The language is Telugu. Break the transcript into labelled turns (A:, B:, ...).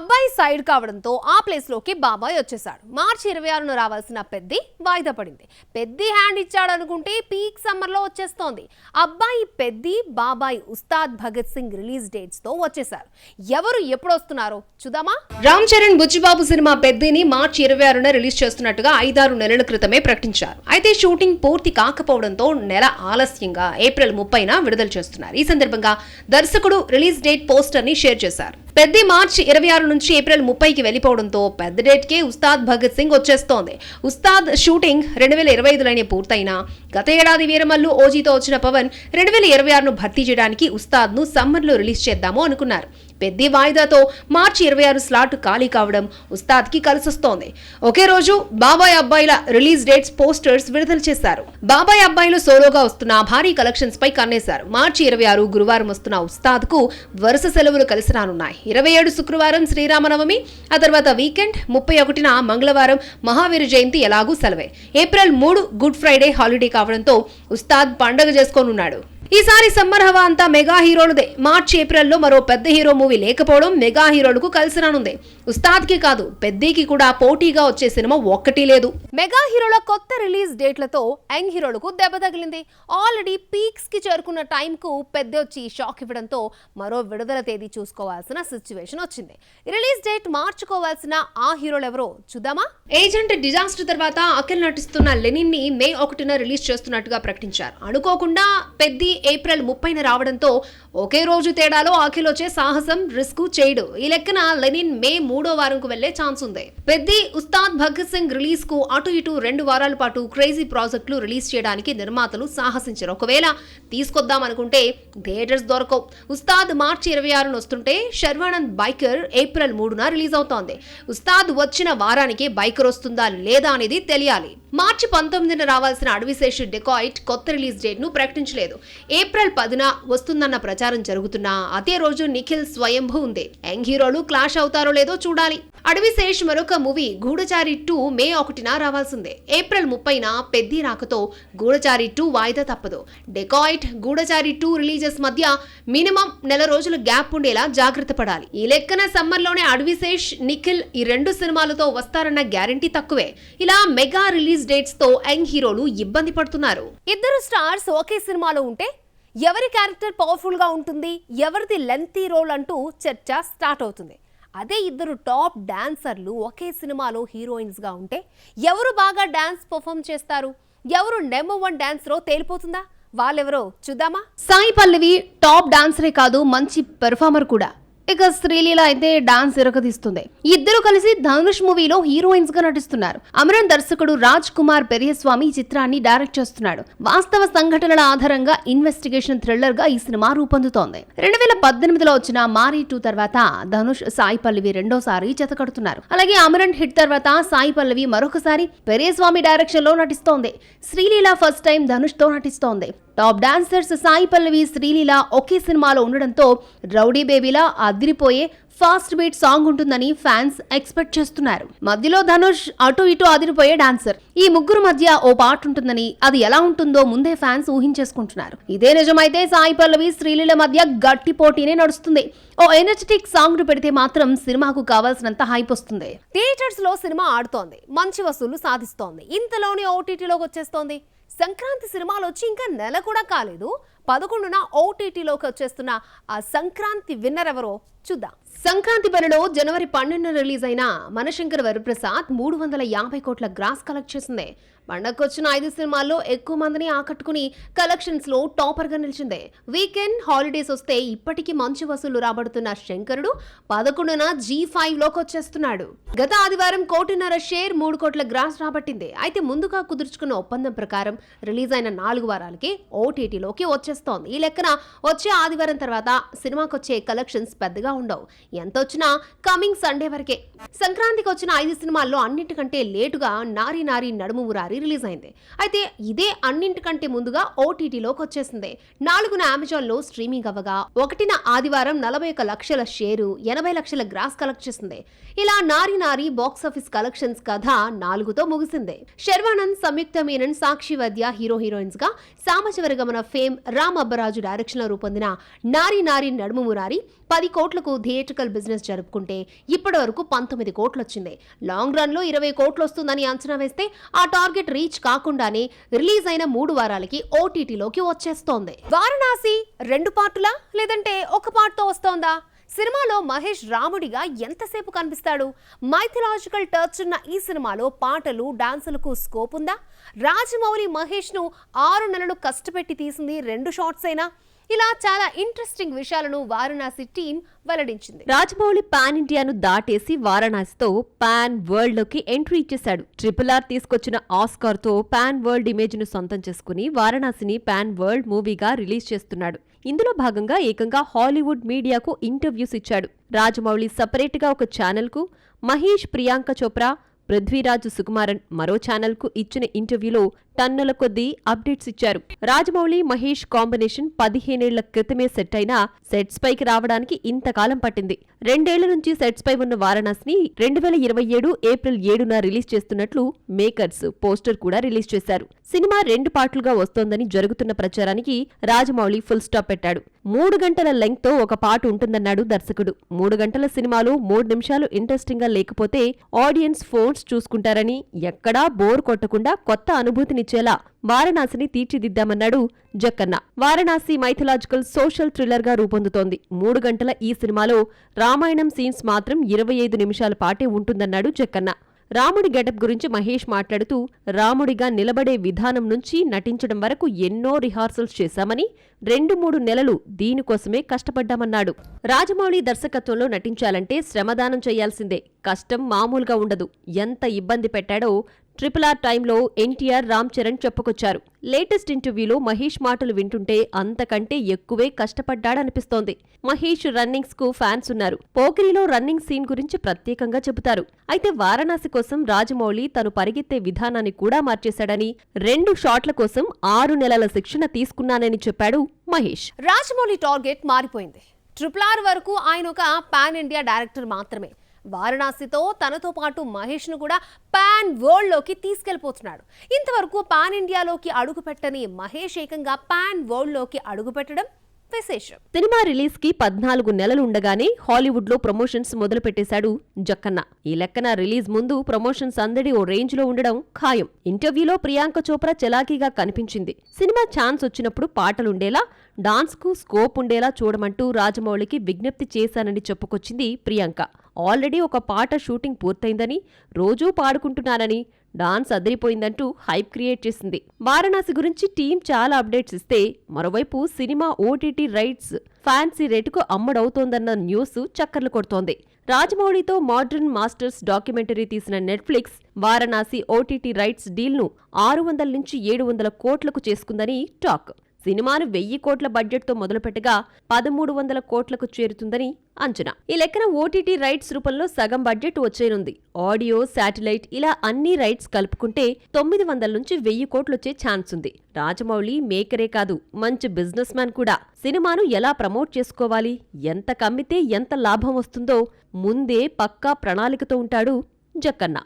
A: అబ్బాయి సైడ్ కావడంతో ఆ ప్లేస్ లోకి బాబాయ్ వచ్చేసాడు. మార్చి 26న రావాల్సిన పెద్ది వాయిదా పడింది. పెద్ది హ్యాండ్ ఇచ్చాడు అనుకుంటే పీక్ సమ్మర్ లో వచ్చేస్తోంది. అబ్బాయి పెద్ది, బాబాయ్ ఉస్తాద్ భగత్ సింగ్ రిలీజ్ డేట్స్ తో వచ్చేసారు. ఎవరు ఎప్పుడు వస్తున్నారో చూద్దామా? రామ్ చరణ్ బుచ్చిబాబు సినిమా పెద్దిని మార్చి 26న రిలీజ్ చేస్తున్నట్టుగా 5-6 నెలల క్రితమే ప్రకటించారు. అయితే షూటింగ్ పూర్తి కాకపోవడంతో నెల ఆలస్యంగా ఏప్రిల్ 30న విడుదల చేస్తున్నారు. ఈ సందర్భంగా దర్శకుడు రిలీజ్ డేట్ పోస్టర్ ని షేర్ చేశారు. పెద్ది మార్చి 26 నుంచి ఏప్రిల్ 30కి వెళ్లిపోవడంతో పెద్ద డేట్ కే ఉస్తాద్ భగత్ సింగ్ వచ్చేస్తోంది. ఉస్తాద్ షూటింగ్ 2025లోనే పూర్తయినా గత ఏడాది వీరమల్లు ఓజీతో వచ్చిన పవన్ 2026ను భర్తీ చేయడానికి ఉస్తాద్ ను సమ్మర్ లో రిలీజ్ చేద్దాము అనుకున్నారు. పెద్ది వాయిదాతో మార్చి 26 స్లాట్ ఖాళీ కావడం ఉస్తాద్ కి కలిసొస్తోంది. ఒకే రోజు బాబాయ్ అబ్బాయిల రిలీజ్ డేట్స్ పోస్టర్స్ విడుదల చేశారు. బాబాయ్ అబ్బాయిలు సోలోగా వస్తున్న భారీ కలెక్షన్స్ పై కన్నేశారు. మార్చి 26 గురువారం వస్తున్న ఉస్తాద్ కు వరుస సెలవులు కలిసి రానున్నాయి. 27 శుక్రవారం శ్రీరామనవమి, ఆ తర్వాత వీకెండ్, 31న మంగళవారం మహావీర జయంతి ఎలాగూ సెలవే. ఏప్రిల్ 3 గుడ్ ఫ్రైడే హాలిడే కావడంతో ఉస్తాద్ పండగ చేసుకోనున్నాడు. ఈసారి సమ్మర్ హవా అంతా మెగా హీరోలదే. మార్చి ఏప్రిల్లో మరో పెద్ద హీరో మూవీ లేకపోవడం మెగా హీరోలకు కలిసి రానుంది. ఉస్తాద్ కి కాదు, పెద్దికి కూడా పోటీగా వచ్చే సినిమా ఒక్కటి లేదు. మెగా హీరోల కొత్త రిలీజ్ డేట్లతో యంగ్ హీరోలకు దెబ్బ తగిలింది. ఆల్రెడీ పీక్స్ కి చేరుకున్న టైం కు పెద్ద వచ్చి షాక్ ఇవ్వడంతో మరో విడుదల తేదీ చూసుకోవాల్సిన సిచ్యువేషన్ వచ్చింది. రిలీజ్ డేట్ మార్చుకోవాల్సిన ఆ హీరోలు ఎవరో చూద్దామా? ఏజెంట్ డిజాస్టర్ తర్వాత అఖిల్ నటిస్తున్న లెనిన్ ని మే 1న రిలీజ్ చేస్తున్నట్టుగా ప్రకటించారు. అనుకోకుండా పెద్ది ఏప్రిల్ 30న రావడంతో ఒకే రోజు తేడాలో అఖిల్ వచ్చే సాహసం రిస్క్ చేయడు. ఈ లెక్కన లెనిన్ మే 3వ వారంకు వెళ్లే ఛాన్స్ ఉంది. పెద్ది, ఉస్తాద్ భగత్ సింగ్ రిలీజ్ కు అటు ఇటు 2 వారాల పాటు క్రేజీ ప్రాజెక్టులు రిలీజ్ చేయడానికి నిర్మాతలు సాహసించారు. ఒకవేళ తీసుకొద్దాం అనుకుంటే థియేటర్స్ దొరకవు. ఉస్తాద్ మార్చి 26న వస్తుంటే శర్వానంద్ బైకర్ ఏప్రిల్ 3న రిలీజ్ అవుతోంది. ఉస్తాద్ వచ్చిన వారానికి బైకర్ వస్తుందా లేదా అనేది తెలియాలి. మార్చి 19న రావాల్సిన అడవిశేష్ డెకాయిట్ కొత్త రిలీజ్ డేట్ ను ప్రకటించలేదు. ఏప్రిల్ 10న వస్తుందన్న ప్రచారం జరుగుతున్నా అదే రోజు నిఖిల్ స్వయంభూ ఉంది. యంగ్ హీరోలు క్లాష్ అవుతారో లేదో చూడాలి. అడవిశేష్ మరొక మూవీ గూఢచారి 2 మే 1న రావాల్సిందే. ఏప్రిల్ 30న పెద్ది రాకతో గూఢచారి 2 వాయిదా తప్పదు. డెకాయిట్, గూఢచారి 2 రిలీజెస్ మధ్య మినిమం నెల రోజుల గ్యాప్ ఉండేలా జాగ్రత్త పడాలి. ఈ లెక్కన సమ్మర్ లోనే అడవిశేష్, నిఖిల్ ఈ 2 సినిమాలతో వస్తారన్న గ్యారంటీ తక్కువే. ఇలా మెగా రిలీజ్ డేట్స్ తో యంగ్ హీరోలు ఇబ్బంది పడుతున్నారు. ఇద్దరు స్టార్స్ ఒకే సినిమాలో ఉంటే ఎవరి క్యారెక్టర్ పవర్ఫుల్ గా ఉంటుంది, ఎవరిది లెంతీ రోల్ అంటూ చర్చ స్టార్ట్ అవుతుంది. అదే ఇద్దరు టాప్ డాన్సర్లు ఒకే సినిమాలో హీరోయిన్స్ గా ఉంటే ఎవరు బాగా డాన్స్ పర్ఫామ్ చేస్తారు, ఎవరు నెంబర్ 1 డాన్సరో తేలిపోతుందా? వాళ్ళెవరో చూద్దామా? సాయి పల్లవి టాప్ డాన్సరే కాదు, మంచి పెర్ఫార్మర్ కూడా. ఇక శ్రీలీల అయితే డాన్స్ ఇరకదీస్తుంది. ఇద్దరు కలిసి ధనుష్ మూవీలో హీరోయిన్స్ గా నటిస్తున్నారు. అమరన్ దర్శకుడు రాజ్ కుమార్ పెరియస్వామి ఈ చిత్రాన్ని డైరెక్ట్ చేస్తున్నాడు. వాస్తవ సంఘటనల ఆధారంగా ఇన్వెస్టిగేషన్ థ్రిల్లర్ గా ఈ సినిమా రూపొందుతోంది. 2018లో వచ్చిన మారీ 2 తర్వాత ధనుష్, సాయి పల్లవి రెండోసారి జతకడుతున్నారు. అలాగే అమరన్ హిట్ తర్వాత సాయి పల్లవి మరొకసారి పెరియస్వామి డైరెక్షన్ లో నటిస్తోంది. శ్రీలీల ఫస్ట్ టైం ధనుష్ తో నటిస్తోంది. టాప్ డాన్సర్స్ సాయి పల్లవి, శ్రీలీల ఒకే సినిమాలో ఉండడంతో రౌడీ బేబీలా అదిరిపోయే ఫాస్ట్ బీట్ సాంగ్ ఉంటుందని ఫ్యాన్స్ ఎక్స్పెక్ట్ చేస్తున్నారు. మధ్యలో ధనుష్ అటు ఇటు అదిరిపోయే డాన్సర్. ఈ ముగ్గురు మధ్య ఓ పాట ఉంటుందని, అది ఎలా ఉంటుందో ముందే ఫ్యాన్స్ ఊహించేసుకుంటున్నారు. ఇదే నిజమైతే సాయి పల్లవి, శ్రీలీల మధ్య గట్టి పోటీనే నడుస్తుంది. ఓ ఎనర్జెటిక్ సాంగ్ పెడితే మాత్రం సినిమాకు కావాల్సినంత హైప్ వస్తుంది. థియేటర్స్ లో సినిమా ఆడుతోంది, మంచి వసూలు సాధిస్తోంది. ఇంతలోనే ఓటీటీలోకి వచ్చేస్తోంది. సంక్రాంతి సినిమాలు వచ్చి ఇంకా నెల కూడా కాలేదు. 11న ఓటీటీలోకి వచ్చేస్తున్న ఆ సంక్రాంతి విన్నర్ ఎవరో చూద్దాం. సంక్రాంతి బరిలో జనవరి 12న రిలీజ్ అయిన మనశంకర్ వరప్రసాద్ 350 కోట్ల గ్రాస్ కలెక్ట్ చేసింది. పండగకొచ్చిన 5 సినిమాల్లో ఎక్కువ మందిని ఆకట్టుకుని కలెక్షన్స్ లో టాపర్ గా నిలిచింది. వీకెండ్, హాలిడేస్ వస్తే ఇప్పటికీ మంచి వసూలు రాబడుతున్న శంకరుడు 11న G5 లోకి వచ్చేస్తున్నాడు. గత ఆదివారం 1.5 కోటి షేర్ 3 కోట్ల గ్రాస్ రాబట్టింది. అయితే ముందుగా కుదుర్చుకున్న ఒప్పందం ప్రకారం రిలీజ్ అయిన 4 వారాలకి ఓటీటీలోకి వచ్చేస్తోంది. ఈ లెక్కన వచ్చే ఆదివారం తర్వాత సినిమాకొచ్చే కలెక్షన్స్ పెద్దగా ఉండవు. ఎంత వచ్చినా కమింగ్ సండే వరకే. సంక్రాంతికి వచ్చిన 5 సినిమాల్లో అన్నింటికంటే లేటుగా నారీ నారీ నడుము మురారి రిలీజ్ అయింది. అయితే ఇదే అన్నింటికంటే ముందుగా ఓటీటీలోకి వచ్చేసింది. 4న అమెజాన్ లో స్ట్రీమింగ్ అవ్వగా 1న ఆదివారం 41 లక్షల షేరు 80 లక్షల గ్రాస్ కలెక్ట్ చేసింది. ఇలా నారీ నారీ బాక్సాఫీస్ కలెక్షన్స్ కథ 4తో ముగిసింది. శర్వానంద్, సంయుక్త మీనన్, సాక్షి వద్య హీరోయిన్స్ గా, సామజవరగమన ఫేమ్ రామ్ అబ్బరాజు డైరెక్షన్ లో రూపొందిన నారీ నారీ నడుము మురారి 10 కోట్లకు థియేట్రికల్ బిజినెస్ జరుపుకుంటే ఇప్పటి వరకు 19 కోట్లు వచ్చింది. లాంగ్ రన్ లో 20 కోట్లు వస్తుందని అంచనా వేస్తే ఆ టార్గెట్ రీచ్ కాకుండానే రిలీజ్ అయిన 3 వారాలకి ఓటీటీలోకి వచ్చేస్తోంది. వారణాసి 2 పార్టులా లేదంటే ఒక పార్ట్తో వస్తోందా? సినిమాలో మహేష్ రాముడిగా ఎంతసేపు కనిపిస్తాడు? మైథలాజికల్ టచ్ ఉన్న ఈ సినిమాలో పాటలు, డాన్సులకు స్కోప్ ఉందా? రాజమౌళి మహేష్ను 6 నెలలు కష్టపెట్టి తీసింది 2 షాట్స్ అయినా? ఇలా చాలా ఇంట్రెస్టింగ్ విషయాలను వారణాసి టీం వెల్లడించింది.
B: రాజమౌళి పాన్ ఇండియాను దాటేసి వారణాసితో పాన్ వరల్డ్ లోకి ఎంట్రీ ఇచ్చేశాడు. RRR తీసుకొచ్చిన ఆస్కార్ తో పాన్ వరల్డ్ ఇమేజ్ ను సొంతం చేసుకుని వారణాసిని పాన్ వరల్డ్ మూవీగా రిలీజ్ చేస్తున్నాడు. ఇందులో భాగంగా ఏకంగా హాలీవుడ్ మీడియాకు ఇంటర్వ్యూస్ ఇచ్చాడు. రాజమౌళి సపరేట్ గా ఒక ఛానల్ కు, మహేష్, ప్రియాంక చోప్రా, పృథ్వీరాజ్ సుకుమారన్ మరో ఛానల్ కు ఇచ్చిన ఇంటర్వ్యూలో టన్నుల కొద్దీ అప్డేట్స్ ఇచ్చారు. రాజమౌళి, మహేష్ కాంబినేషన్ 15 ఏళ్ల క్రితమే సెట్ అయినా సెట్స్ పైకి రావడానికి ఇంతకాలం పట్టింది. 2 ఏళ్ల నుంచి సెట్స్ పై ఉన్న వారణాసిని 2027 ఏప్రిల్ 7న రిలీజ్ చేస్తున్నట్లు మేకర్స్ పోస్టర్ కూడా రిలీజ్ చేశారు. సినిమా 2 పార్టులుగా వస్తోందని జరుగుతున్న ప్రచారానికి రాజమౌళి ఫుల్ స్టాప్ పెట్టాడు. 3 గంటల లెంగ్త్ తో ఒక పార్ట్ ఉంటుందన్నాడు దర్శకుడు. 3 గంటల సినిమాలో 3 నిమిషాలు ఇంట్రెస్టింగ్ గా లేకపోతే ఆడియన్స్ ఫోన్స్ చూసుకుంటారని, ఎక్కడా బోర్ కొట్టకుండా కొత్త అనుభూతినిచ్చేలా వారణాసిని తీర్చిదిద్దామన్నాడు Jakkanna. Varanasi mythological social thriller గా రూపొందుతోంది. 3 గంటల ఈ సినిమాలో రామాయణం సీన్స్ మాత్రం 25 నిమిషాల పాటే ఉంటుందన్నాడు జక్కన్న. రాముడి గెటప్ గురించి మహేష్ మాట్లాడుతూ, రాముడిగా నిలబడే విధానం నుంచి నటించడం వరకు ఎన్నో రిహార్సల్స్ చేశామని, 2-3 నెలలు దీనికోసమే కష్టపడ్డామన్నాడు. రాజమౌళి దర్శకత్వంలో నటించాలంటే శ్రమదానం చేయాల్సిందే, కష్టం మామూలుగా ఉండదు. ఎంత ఇబ్బంది పెట్టాడో RRR టైంలో ఎన్టీఆర్, రామ్ చరణ్ చెప్పుకొచ్చారు. లేటెస్ట్ ఇంటర్వ్యూలో మహేష్ మాటలు వింటుంటే అంతకంటే ఎక్కువే కష్టపడ్డాడనిపిస్తోంది. మహేష్ రన్నింగ్స్ కు ఫ్యాన్స్ ఉన్నారు. పోకిరిలో రన్నింగ్ సీన్ గురించి ప్రత్యేకంగా చెబుతారు. అయితే వారణాసి కోసం రాజమౌళి తను పరిగెత్తే విధానాన్ని కూడా మార్చేశాడని, 2 షాట్ల కోసం 6 నెలల శిక్షణ తీసుకున్నానని చెప్పాడు మహేష్.
A: రాజమౌళి టార్గెట్ మారిపోయింది. RRR వరకు ఆయన ఒక పాన్ ఇండియా డైరెక్టర్ మాత్రమే. వారణాసితో తనతో పాటు మహేష్ ను కూడా పాన్ వరల్డ్ లోకి తీసుకెళ్లిపోతున్నాడు. ఇంతవరకు పాన్ ఇండియాలోకి అడుగు పెట్టని మహేష్ ఏకంగా పాన్ వరల్డ్ లోకి అడుగు పెట్టడం విశేషం.
B: సినిమా రిలీజ్ కి 14 నెలలు ఉండగానే హాలీవుడ్ లో ప్రమోషన్స్ మొదలు పెట్టేశాడు జక్కన్న. ఈ లెక్కన రిలీజ్ ముందు ప్రమోషన్స్ అందడి ఓ రేంజ్ లో ఉండడం ఖాయం. ఇంటర్వ్యూలో ప్రియాంక చోప్రా చలాకీగా కనిపించింది. సినిమా ఛాన్స్ వచ్చినప్పుడు పాటలుండేలా, డాన్స్ కు స్కోప్ ఉండేలా చూడమంటూ రాజమౌళికి విజ్ఞప్తి చేశానని చెప్పుకొచ్చింది ప్రియాంక. ఆల్రెడీ ఒక పాట షూటింగ్ పూర్తయిందని, రోజూ పాడుకుంటున్నానని, డాన్స్ అదిరిపోయిందంటూ హైప్ క్రియేట్ చేసింది. వారణాసి గురించి టీం చాలా అప్డేట్స్ ఇస్తే, మరోవైపు సినిమా ఓటీటీ రైట్స్ ఫ్యాన్సీ రేటుకు అమ్మడవుతోందన్న న్యూస్ చక్కర్లు కొడుతోంది. రాజమౌళితో మోడ్రన్ మాస్టర్స్ డాక్యుమెంటరీ తీసిన నెట్ఫ్లిక్స్ వారణాసి ఓటీటీ రైట్స్ డీల్ను 600 నుంచి 700 కోట్లకు చేసుకుందని టాక్. సినిమాను 1000 కోట్ల బడ్జెట్తో మొదలుపెట్టగా 1300 కోట్లకు చేరుతుందని అంచనా. ఈ లెక్కన ఓటీటీ రైట్స్ రూపంలో సగం బడ్జెట్ వచ్చేనుంది. ఆడియో, శాటిలైట్ ఇలా అన్ని రైట్స్ కలుపుకుంటే 900 నుంచి 1000 కోట్లొచ్చే ఛాన్స్ ఉంది. రాజమౌళి మేకరే కాదు, మంచి బిజినెస్ మ్యాన్ కూడా. సినిమాను ఎలా ప్రమోట్ చేసుకోవాలి, ఎంత కమ్మితే ఎంత లాభం వస్తుందో ముందే పక్కా ప్రణాళికతో ఉంటాడు జక్కన్న.